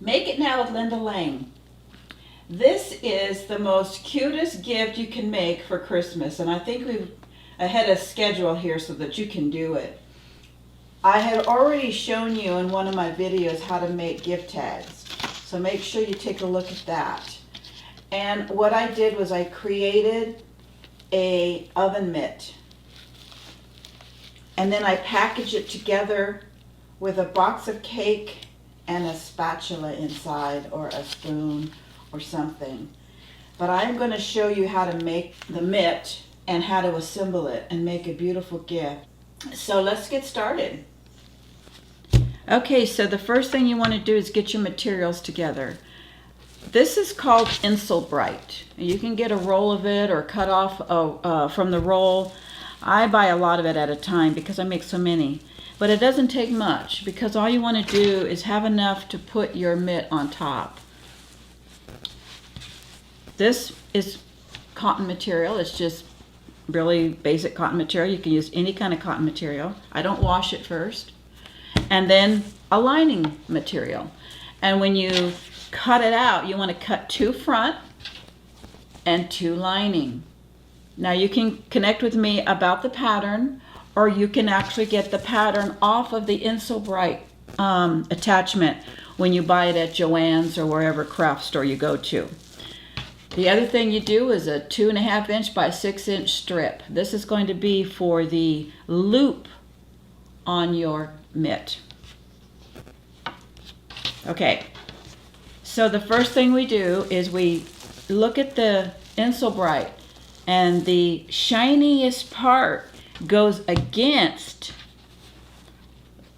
Make It Now with Linda Lang. This is the most cutest gift you can make for Christmas, and I think we've ahead of schedule here so that you can do it. I had already shown you in one of my videos how to make gift tags, so make sure you take a look at that. And what I did was I created a oven mitt, and then I packaged it together with a box of cake and a spatula inside, or a spoon or something. But I'm going to show you how to make the mitt and how to assemble it and make a beautiful gift. So let's get started. Okay, so the first thing you want to do is get your materials together. This is called Insul-brite. You can get a roll of it or cut off from the roll. I buy a lot of it at a time because I make so many. But it doesn't take much, because all you want to do is have enough to put your mitt on top. This is cotton material. It's just really basic cotton material. You can use any kind of cotton material. I don't wash it first. And then a lining material. And when you cut it out, you want to cut 2 front and 2 lining. Now you can connect with me about the pattern, or you can actually get the pattern off of the Insul-brite attachment when you buy it at Joann's or wherever craft store you go to. The other thing you do is a 2.5 inch by 6 inch strip. This is going to be for the loop on your mitt. Okay, so the first thing we do is we look at the Insul-brite, and the shiniest part goes against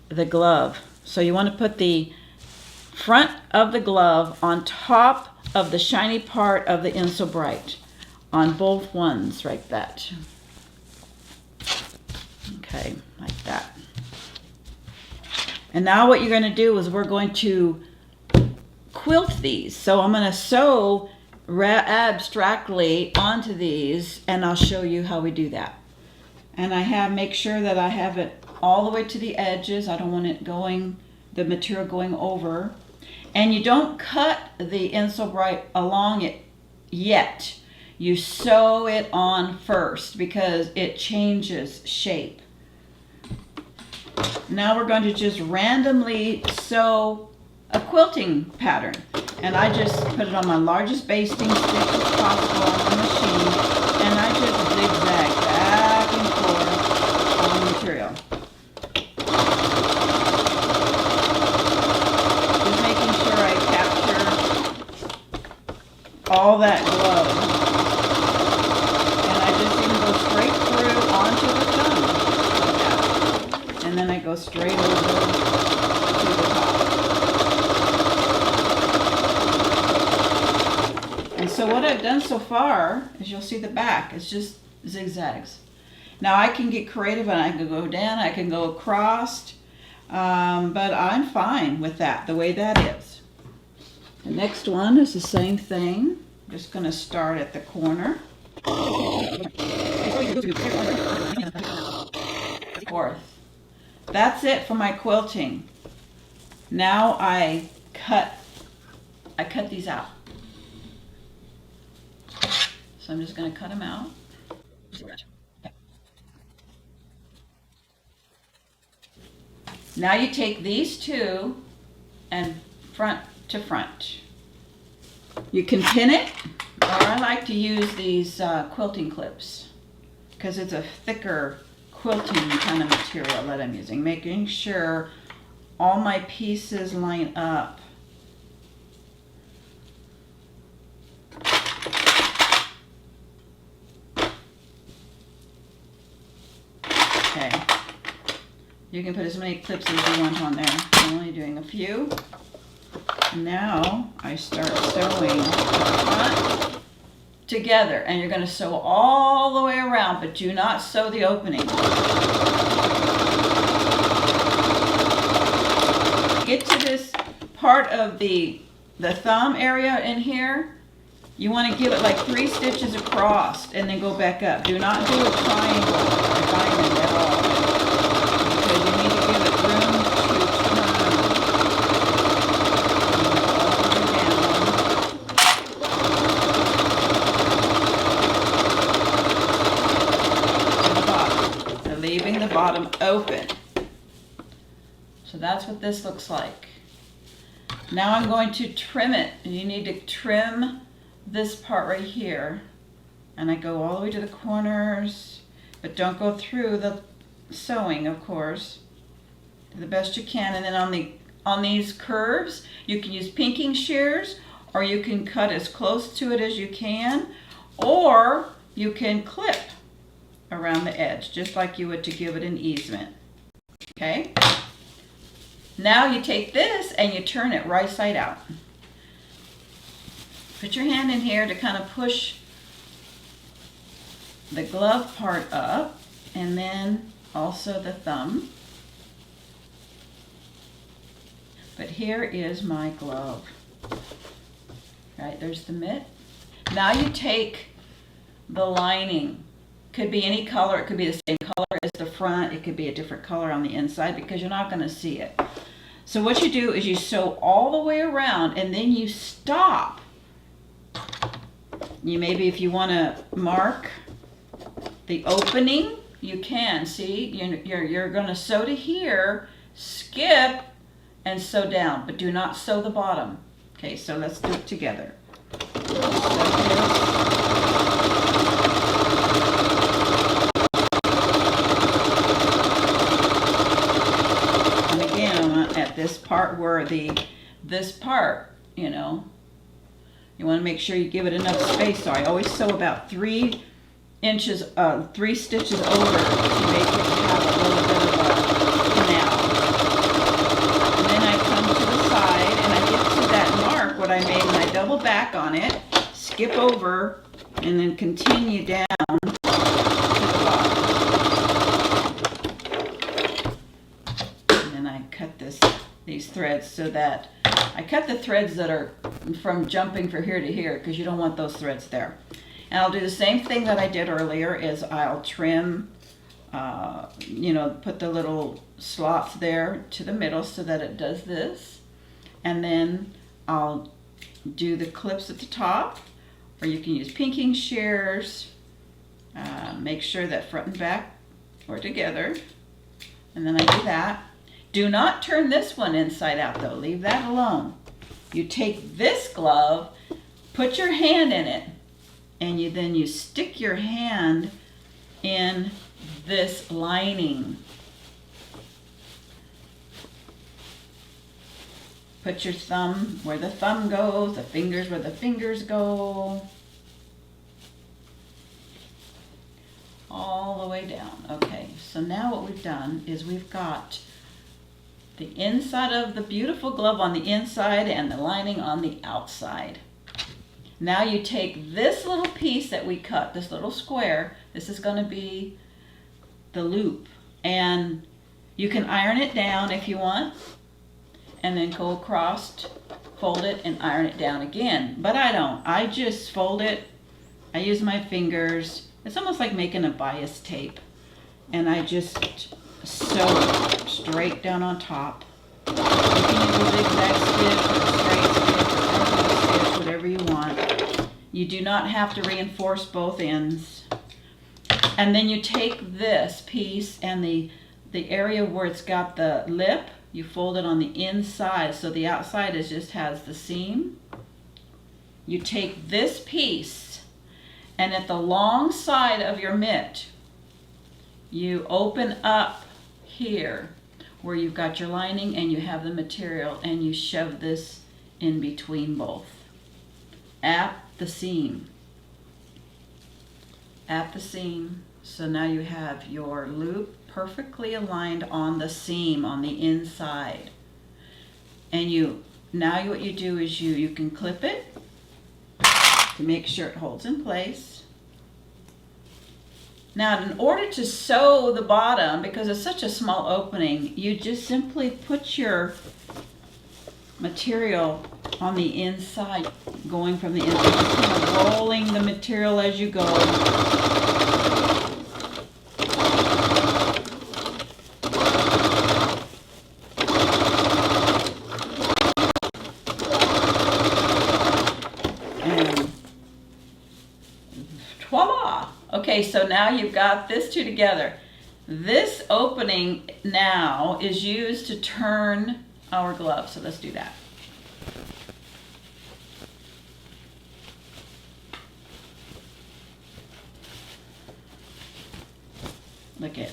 the glove. So you want to put the front of the glove on top of the shiny part of the Insul-brite on both ones, like that. Okay, like that. And now what you're going to do is we're going to quilt these. So I'm going to sew abstractly onto these, and I'll show you how we do that. And make sure that I have it all the way to the edges. I don't want it the material going over. And you don't cut the Insul-brite along it yet. You sew it on first because it changes shape. Now we're going to just randomly sew a quilting pattern. And I just put it on my largest basting stitch as possible on the machine, and I just zigzag back and forth on the material. Just making sure I capture all that glove. And I just even go straight through onto the thumb, like that. And then I go straight over to the top. And so what I've done so far is, you'll see the back, it's just zigzags. Now I can get creative and I can go down, I can go across, but I'm fine with that, the way that is. The next one is the same thing. I'm just going to start at the corner. Fourth. That's it for my quilting. Now I cut these out. So I'm just going to cut them out. Now you take these two and front to front. You can pin it, or I like to use these quilting clips because it's a thicker quilting kind of material that I'm using, making sure all my pieces line up. Okay, you can put as many clips as you want on there. I'm only doing a few. Now I start sewing the front together, and you're going to sew all the way around, but do not sew the opening. Get to this part of the thumb area in here. You want to give it like 3 stitches across and then go back up. Do not do a triangle or diamond at all, because you need to give it room to turn leaving the bottom open. So that's what this looks like. Now I'm going to trim it. You need to trim this part right here. And I go all the way to the corners, but don't go through the sewing, of course. Do the best you can. And then on these curves, you can use pinking shears, or you can cut as close to it as you can, or you can clip around the edge, just like you would to give it an easement. Okay? Now you take this and you turn it right side out. Put your hand in here to kind of push the glove part up, and then also the thumb. But here is my glove. Right, there's the mitt. Now you take the lining. Could be any color. It could be the same color as the front. It could be a different color on the inside because you're not going to see it. So what you do is you sew all the way around and then you stop. You maybe, if you want to mark the opening, you can. See, you're going to sew to here, skip, and sew down, but do not sew the bottom. Okay, so let's do it together. And again, at this part where this part, you know, you want to make sure you give it enough space. So I always sew about 3 inches, 3 stitches over to make it have a little bit of a canal. And then I come to the side and I get to that mark, what I made, and I double back on it, skip over, and then continue down to the bottom. And then I cut these threads so that I cut the threads that are from jumping from here to here because you don't want those threads there. And I'll do the same thing that I did earlier, is I'll trim, you know, put the little slots there to the middle so that it does this. And then I'll do the clips at the top, or you can use pinking shears. Make sure that front and back are together. And then I do that. Do not turn this one inside out though, leave that alone. You take this glove, put your hand in it, and then you stick your hand in this lining. Put your thumb where the thumb goes, the fingers where the fingers go. All the way down. Okay, so now what we've done is we've got the inside of the beautiful glove on the inside and the lining on the outside. Now you take this little piece that we cut, this little square, this is going to be the loop, and you can iron it down if you want, and then go across, fold it, and iron it down again. But I don't. I just fold it. I use my fingers. It's almost like making a bias tape. And I just sew it straight down on top. You can use a zigzag stitch or a straight stitch, whatever you want. You do not have to reinforce both ends. And then you take this piece and the area where it's got the lip, you fold it on the inside, so the outside just has the seam. You take this piece, and at the long side of your mitt, you open up here where you've got your lining and you have the material, and you shove this in between both at the seam. At the seam. So now you have your loop perfectly aligned on the seam on the inside. And now what you do is you can clip it to make sure it holds in place. Now, in order to sew the bottom, because it's such a small opening, you just simply put your material on the inside, going from the inside, just kind of rolling the material as you go. Voila! Okay, so now you've got this two together. This opening now is used to turn our glove. So let's do that. Look at,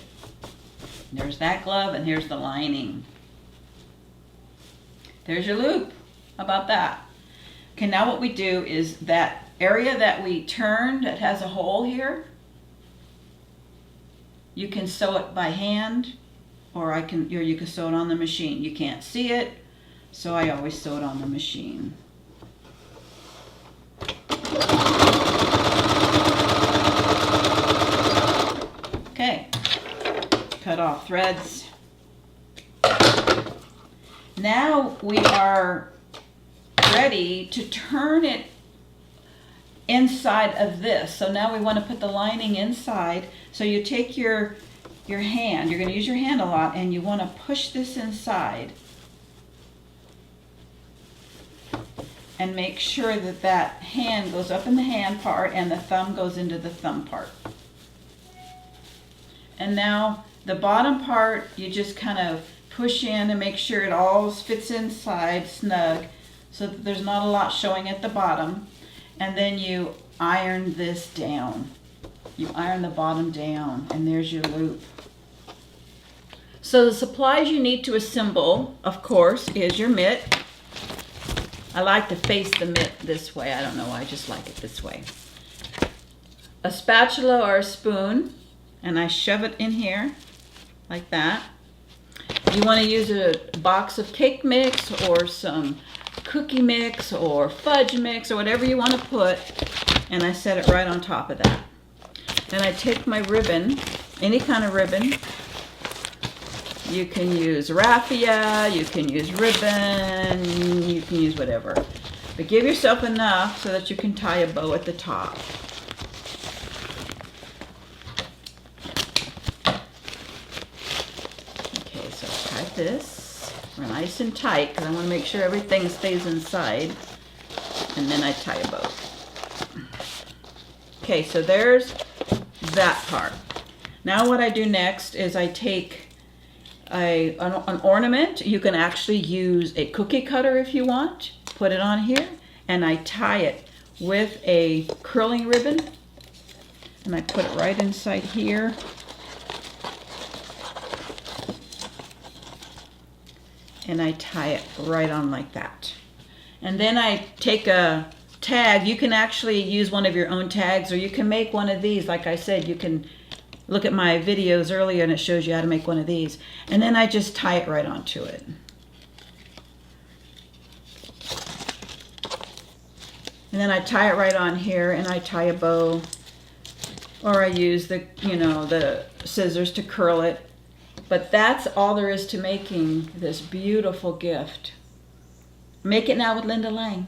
there's that glove and here's the lining. There's your loop. How about that? Okay, now what we do is that area that we turned that has a hole here, you can sew it by hand, or you can sew it on the machine. You can't see it, so I always sew it on the machine. Okay, cut off threads. Now we are ready to turn it inside of this. So now we want to put the lining inside. So you take your hand, you're going to use your hand a lot, and you want to push this inside and make sure that that hand goes up in the hand part and the thumb goes into the thumb part. And now the bottom part, you just kind of push in and make sure it all fits inside snug so that there's not a lot showing at the bottom. And then you iron this down. You iron the bottom down, and there's your loop. So the supplies you need to assemble, of course, is your mitt. I like to face the mitt this way. I don't know why, I just like it this way. A spatula or a spoon, and I shove it in here like that. You want to use a box of cake mix or some cookie mix or fudge mix or whatever you want to put, and I set it right on top of that. Then I take my ribbon, any kind of ribbon. You can use raffia, you can use ribbon, you can use whatever. But give yourself enough so that you can tie a bow at the top. Okay, so tie this nice and tight because I want to make sure everything stays inside. And then I tie a bow. Okay, so there's that part. Now what I do next is I take an ornament. You can actually use a cookie cutter if you want. Put it on here, and I tie it with a curling ribbon, and I put it right inside here. And I tie it right on like that. And then I take a tag. You can actually use one of your own tags, or you can make one of these. Like I said, you can look at my videos earlier and it shows you how to make one of these. And then I just tie it right onto it. And then I tie it right on here, and I tie a bow, or I use the scissors to curl it. But that's all there is to making this beautiful gift. Make it now with Linda Lang.